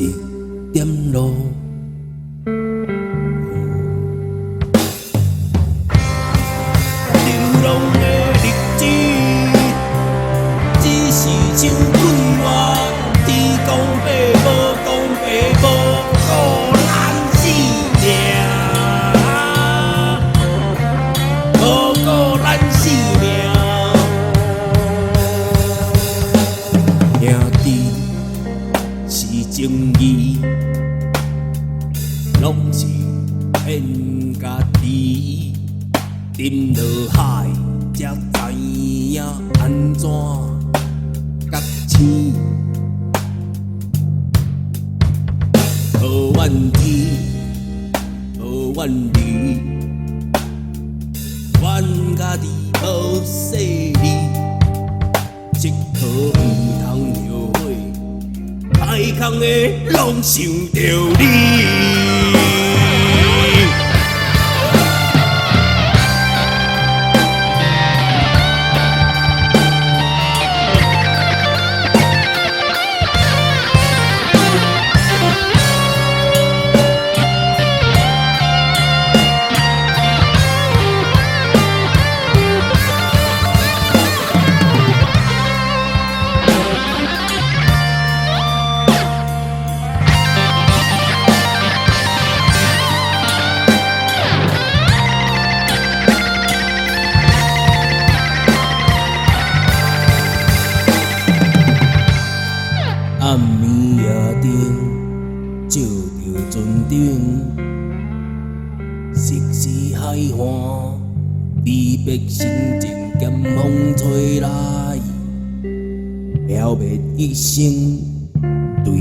一点路。流浪的日子，只是像鬼话，只讲白无讲白无，顾咱性命，无顾咱性命。兄弟是正义，拢是骗家己。沉落海，才知影安怎觉醒。无怨天，无怨地，怨家己无细腻。这颗唔通后悔，歹空的拢想着你。暗暝夜灯照着船顶，色是海岸，离别心情咸风吹来，了别一生对